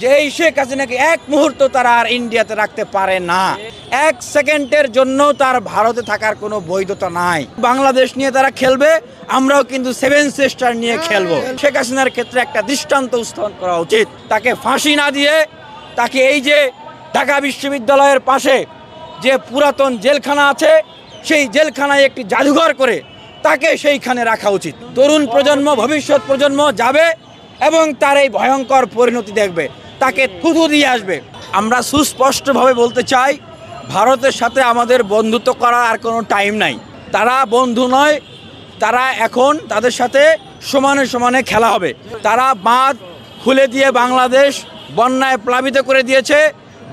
যে এই শেখ হাসিনাকে এক মুহূর্ত তারা আর ইন্ডিয়াতে রাখতে পারে না, এক সেকেন্ডের জন্য তার ভারতে থাকার কোনো বৈধতা নাই। বাংলাদেশ নিয়ে তারা খেলবে, আমরাও কিন্তু সেভেন সিস্টার নিয়ে খেলবো। শেখ হাসিনার ক্ষেত্রে একটা দৃষ্টান্ত স্থাপন করা উচিত। তাকে ফাঁসি না দিয়ে তাকে এই যে ঢাকা বিশ্ববিদ্যালয়ের পাশে যে পুরাতন জেলখানা আছে, সেই জেলখানায় একটি জাদুঘর করে তাকে সেইখানে রাখা উচিত। তরুণ প্রজন্ম, ভবিষ্যৎ প্রজন্ম যাবে এবং তার এই ভয়ঙ্কর পরিণতি দেখবে, তাকে থুথু দিয়ে আসবে। আমরা সুস্পষ্টভাবে বলতে চাই, ভারতের সাথে আমাদের বন্ধুত্ব করার আর কোনো টাইম নাই। তারা বন্ধু নয়, তারা এখন তাদের সাথে সমানে সমানে খেলা হবে। তারা বাঁধ খুলে দিয়ে বাংলাদেশ বন্যায় প্লাবিত করে দিয়েছে,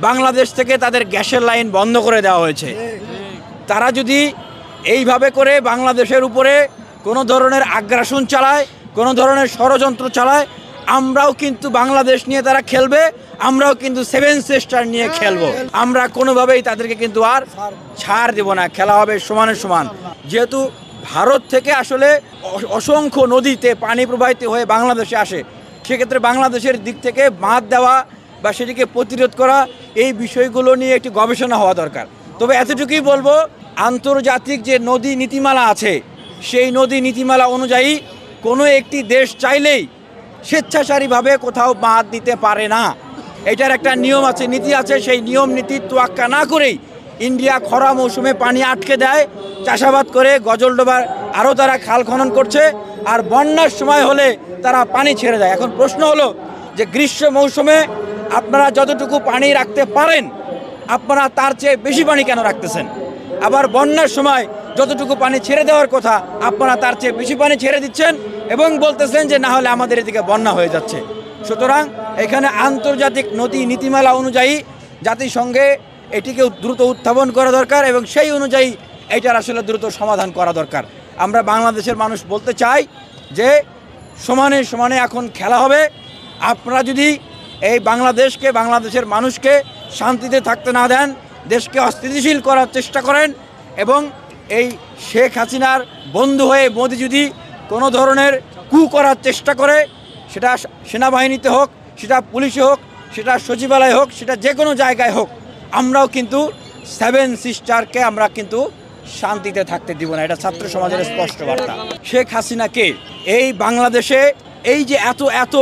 বাংলাদেশ থেকে তাদের গ্যাসের লাইন বন্ধ করে দেওয়া হয়েছে। তারা যদি এইভাবে করে বাংলাদেশের উপরে কোনো ধরনের আগ্রাসন চালায়, কোনো ধরনের ষড়যন্ত্র চালায়, আমরাও কিন্তু বাংলাদেশ নিয়ে তারা খেলবে, আমরাও কিন্তু সেভেন সিস্টার নিয়ে খেলবো। আমরা কোনোভাবেই তাদেরকে কিন্তু আর ছাড় দেব না, খেলা হবে সমানে সমান। যেহেতু ভারত থেকে আসলে অসংখ্য নদীতে পানি প্রবাহিত হয়ে বাংলাদেশে আসে, সেক্ষেত্রে বাংলাদেশের দিক থেকে বাঁধ দেওয়া বা সেটিকে প্রতিরোধ করা, এই বিষয়গুলো নিয়ে একটি গবেষণা হওয়া দরকার। তবে এতটুকুই বলবো, আন্তর্জাতিক যে নদী নীতিমালা আছে, সেই নদী নীতিমালা অনুযায়ী কোনো একটি দেশ চাইলেই স্বেচ্ছাচারীভাবে কোথাও বাঁধ দিতে পারে না। এটার একটা নিয়ম আছে, নীতি আছে। সেই নিয়ম নীতির তোয়াক্কা না করেই ইন্ডিয়া খরা মৌসুমে পানি আটকে দেয়, চাষাবাদ করে, গজলডোবার আরও তারা খাল খনন করছে, আর বন্যার সময় হলে তারা পানি ছেড়ে দেয়। এখন প্রশ্ন হলো যে গ্রীষ্ম মৌসুমে আপনারা যতটুকু পানি রাখতে পারেন, আপনারা তার চেয়ে বেশি পানি কেন রাখতেছেন? আবার বন্যার সময় যতটুকু পানি ছেড়ে দেওয়ার কথা, আপনারা তার চেয়ে বেশি পানি ছেড়ে দিচ্ছেন এবং বলতেছেন যে না হলে আমাদের এদিকে বন্যা হয়ে যাচ্ছে। সুতরাং এখানে আন্তর্জাতিক নদী নীতিমালা অনুযায়ী জাতিসংঘে এটিকে দ্রুত উত্থাপন করা দরকার এবং সেই অনুযায়ী এটার আসলে দ্রুত সমাধান করা দরকার। আমরা বাংলাদেশের মানুষ বলতে চাই যে সমানে সমানে এখন খেলা হবে। আপনারা যদি এই বাংলাদেশকে, বাংলাদেশের মানুষকে শান্তিতে থাকতে না দেন, দেশকে অস্থিতিশীল করার চেষ্টা করেন এবং এই শেখ হাসিনার বন্ধু হয়ে মোদি যদি কোনো ধরনের কু করার চেষ্টা করে, সেটা সেনাবাহিনীতে হোক, সেটা পুলিশে হোক, সেটা সচিবালয় হোক, সেটা যে কোনো জায়গায় হোক, আমরাও কিন্তু সেভেন সিস্টারকে আমরা কিন্তু শান্তিতে থাকতে দিব না। এটা ছাত্র সমাজের স্পষ্ট বার্তা। শেখ হাসিনাকে এই বাংলাদেশে এই যে এত এত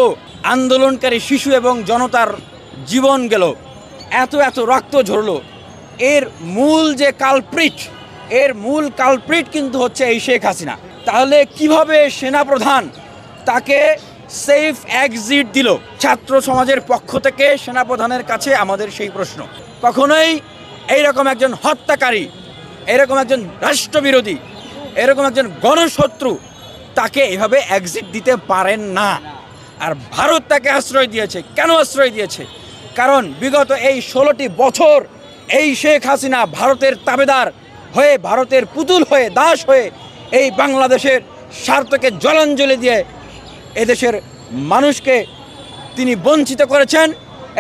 আন্দোলনকারী শিশু এবং জনতার জীবন গেল, এত এত রক্ত ঝরলো, এর মূল যে কালপ্রিট, এর মূল কালপ্রিট কিন্তু হচ্ছে এই শেখ হাসিনা। তাহলে কিভাবে সেনাপ্রধান তাকে সেফ এক্সিট দিল? ছাত্র সমাজের পক্ষ থেকে সেনাপ্রধানের কাছে আমাদের সেই প্রশ্ন। কখনোই এইরকম একজন হত্যাকারী, এরকম একজন রাষ্ট্রবিরোধী, এরকম একজন গণশত্রু তাকে এভাবে এক্সিট দিতে পারেন না। আর ভারত তাকে আশ্রয় দিয়েছে। কেন আশ্রয় দিয়েছে? কারণ বিগত এই 16টি বছর এই শেখ হাসিনা ভারতের তাবেদার হয়ে, ভারতের পুতুল হয়ে, দাস হয়ে এই বাংলাদেশের স্বার্থকে জলাঞ্জলি দিয়ে এদেশের মানুষকে তিনি বঞ্চিত করেছেন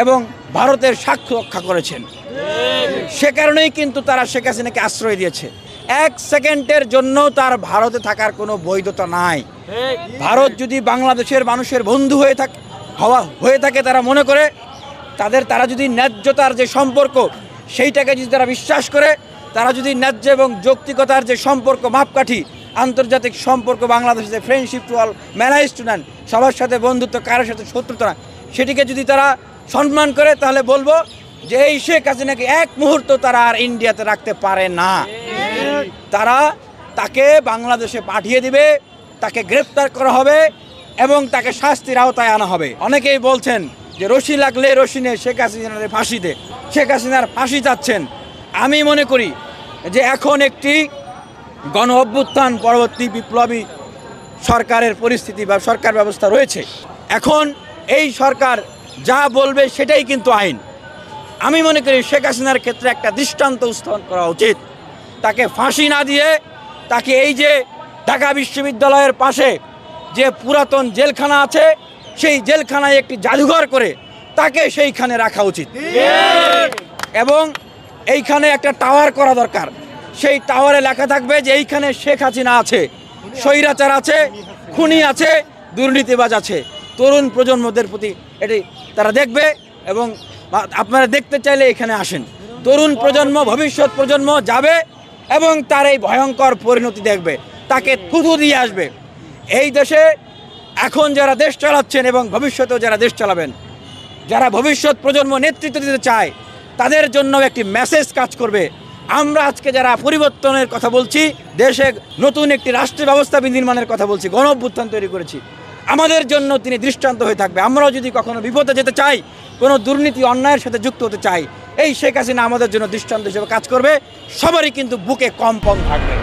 এবং ভারতের স্বার্থ রক্ষা করেছেন। সে কারণেই কিন্তু তারা শেখ হাসিনাকে আশ্রয় দিয়েছে। এক সেকেন্ডের জন্য তার ভারতে থাকার কোনো বৈধতা নাই। ভারত যদি বাংলাদেশের মানুষের বন্ধু হয়ে থাকে, তারা মনে করে তারা যদি ন্যায্যতার যে সম্পর্ক, সেইটাকে যদি তারা বিশ্বাস করে, তারা যদি ন্যায্য এবং যৌক্তিকতার যে সম্পর্ক, মাপকাঠি, আন্তর্জাতিক সম্পর্ক, বাংলাদেশে friendship to all malice to none, সবার সাথে বন্ধুত্ব, কারোর সাথে শত্রুতা, সেটিকে যদি তারা সম্মান করে, তাহলে বলবো যে এই শেখ হাসিনাকে এক মুহূর্ত তারা আর ইন্ডিয়াতে রাখতে পারে না। তারা তাকে বাংলাদেশে পাঠিয়ে দিবে, তাকে গ্রেপ্তার করা হবে এবং তাকে শাস্তির আওতায় আনা হবে। অনেকেই বলছেন যে রশি লাগলে রশি নে, শেখ হাসিনার ফাঁসি দে। শেখ হাসিনার ফাঁসি চাচ্ছেন। আমি মনে করি যে এখন একটি গণ অভ্যুত্থান পরবর্তী বিপ্লবী সরকারের পরিস্থিতি বা সরকার ব্যবস্থা রয়েছে। এখন এই সরকার যা বলবে সেটাই কিন্তু আইন। আমি মনে করি শেখ হাসিনার ক্ষেত্রে একটা দৃষ্টান্ত স্থাপন করা উচিত। তাকে ফাঁসি না দিয়ে তাকে এই যে ঢাকা বিশ্ববিদ্যালয়ের পাশে যে পুরাতন জেলখানা আছে, সেই জেলখানায় একটি জাদুঘর করে তাকে সেইখানে রাখা উচিত এবং এইখানে একটা টাওয়ার করা দরকার। সেই টাওয়ারে লেখা থাকবে যে এইখানে শেখ হাসিনা আছে, স্বৈরাচার আছে, খুনি আছে, দুর্নীতিবাজ আছে। তরুণ প্রজন্মদের প্রতি এটি তারা দেখবে এবং আপনারা দেখতে চাইলে এখানে আসেন। তরুণ প্রজন্ম, ভবিষ্যৎ প্রজন্ম যাবে এবং তার এই ভয়ঙ্কর পরিণতি দেখবে, তাকে থুথু দিয়ে আসবে। এই দেশে এখন যারা দেশ চালাচ্ছেন এবং ভবিষ্যতেও যারা দেশ চালাবেন, যারা ভবিষ্যৎ প্রজন্ম নেতৃত্ব দিতে চায়, তাদের জন্য একটি মেসেজ কাজ করবে। আমরা আজকে যারা পরিবর্তনের কথা বলছি, দেশে নতুন একটি রাষ্ট্র ব্যবস্থা বিনির্মাণের কথা বলছি, গণ অভ্যুত্থান তৈরি করেছি, আমাদের জন্য তিনি দৃষ্টান্ত হয়ে থাকবে। আমরাও যদি কখনো বিপদে যেতে চাই, কোনো দুর্নীতি অন্যায়ের সাথে যুক্ত হতে চাই, এই শেখ হাসিনা আমাদের জন্য দৃষ্টান্ত হিসেবে কাজ করবে। সবারই কিন্তু বুকে কম্পন থাকবে।